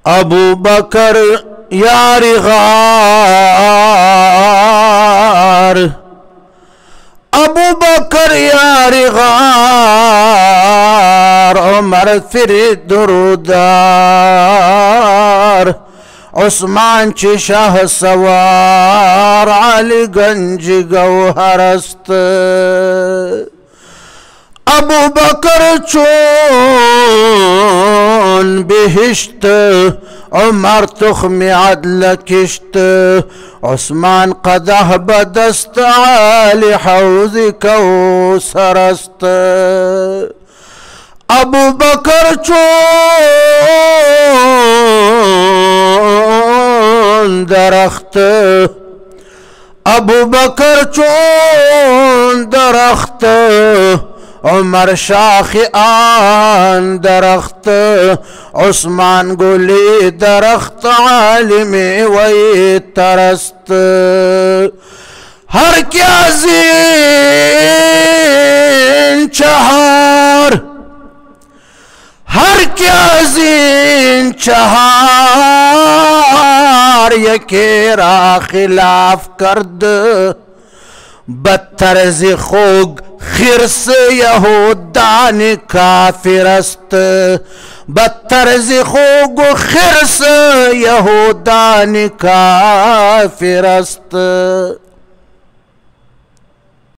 अबू बकर यार गार, अबू बकर यार गार, उमर फिर दुरुदार, उस्मान ची शाह सवार, अली गंज गौहरस्त। अबू बकर चोन बिहिश्त, उमर तुख्म अदल किश्त, उस्मान कदह बदस्त, अली हौज कौसरस्त। अबू बकर चोन दरख्त, अबू बकर चोन दरख्त, उमर शाख आन दरख्त, उस्मान गुली दरख्त, आलिम वही तरस्त। हर क्या ज़ीन चहार, हर क्या ज़ीन चहार, यकेरा खिलाफ करद, बदतर ज़ खूग खिरस यहूदान काफिरस्त। बदतर ज़ खूग खिरस यहूदान काफिरस्त।